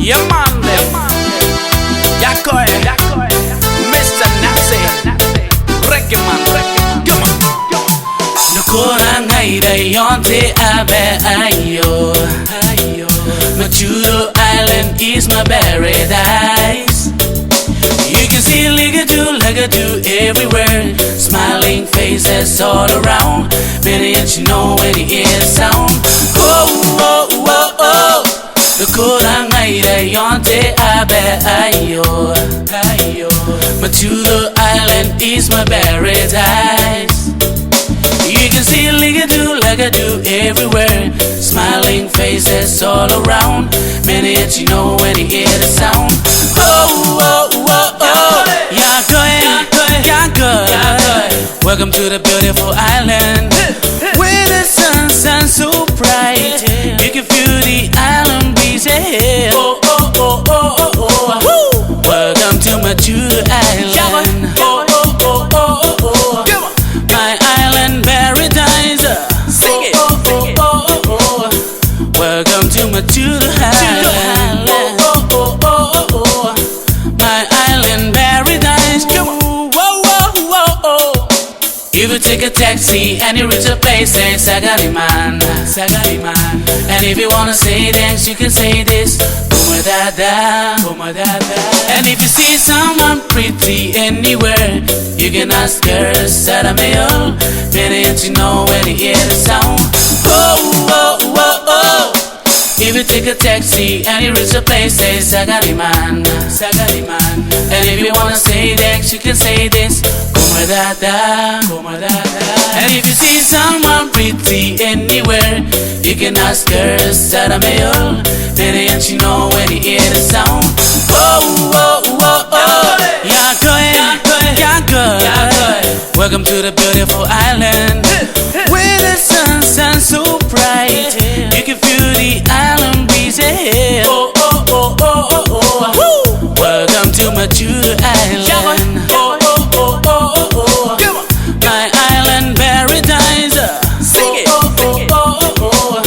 Yeah, man, Yakoy, Mr. Nazi, Reggae man, come on. Nakorang ay dayonte abe ayo. Majuro Island is my paradise. You can see Ligadu everywhere, smiling faces all around. Minute you know when you hear the sound. Oh, oh, oh, oh. Nakorang ay dayonte abe ayo. Majuro Island is my paradise. You can see Ligadu everywhere, smiling faces all around. Minute you know when you hear the sound. Oh, oh, oh, oh. Yakoy. Welcome to the beautiful island, where the sun shines so bright. You can feel the island breeze. Oh, oh, oh, oh, oh, oh. Welcome to Majuro Island. Oh, oh, oh, oh, oh, oh. My island paradise. Sing it. Oh, oh, oh, oh, oh. Welcome to Majuro Island. Oh, oh, oh, oh, oh. My island paradise. Come on. Whoa, whoa, whoa, oh. If you take a taxi and you reach a place, say Sagariman. And if you wanna say thanks, you can say this. And if you see someone pretty anywhere, you can ask her, Saramayo. Minute you know when you hear the sound. Oh, oh, oh, oh. If you take a taxi and you reach a place, say Sagariman. And if you wanna say thanks, you can say this. And if you see someone pretty anywhere, you can ask her, Saramayo. Minute you know when you hear the sound. Oh, oh, oh, oh. Yakoy. Welcome to the beautiful island, where the sun shines so bright. You can feel the island breeze. Oh, oh, oh, oh, oh, oh. Welcome to Majuro Island. Oh, oh, oh, oh, oh. My island paradise. Sing it. Oh, oh, oh, oh, oh.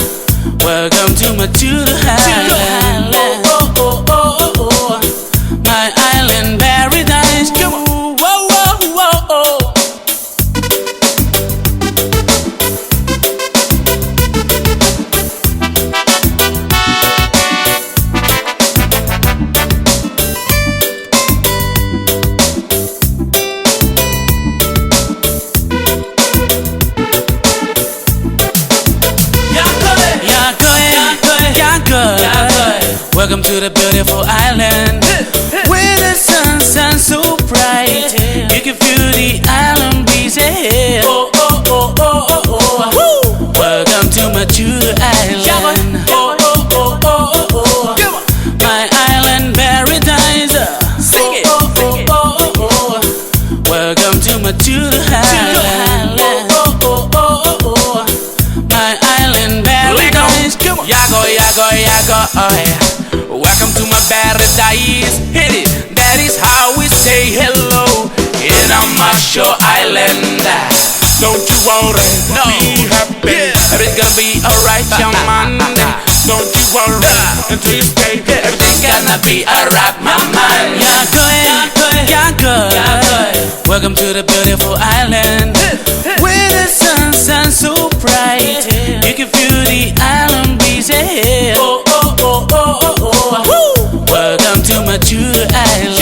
Welcome to Majuro Island. Oh, oh, oh, oh, oh. My island paradise. Come on. Whoa, whoa, whoa, oh. Welcome to the beautiful island, where the sun shines so bright. You can feel the island breeze. Oh, oh, oh, oh, oh, oh. Welcome to Majuro Island. Oh, oh, oh, oh, oh, oh. My island paradise. Sing it. Oh, oh, oh, oh, oh. Welcome to Majuro Island. Oh, oh, oh, oh, oh. My island paradise. Come on. Yakoy. Welcome to my paradise. Hit it. That is how we say hello in a Majuro Island. Don't you worry, No. be happy. Everything's gonna be alright, young man. Don't you worry, until you stay. Everything's gonna be alright, my man. Yakoy. Welcome to the beautiful island, where the sun shines so bright. You can feel the island breeze. Oh, oh, oh, oh, oh, oh. Welcome to Majuro Island.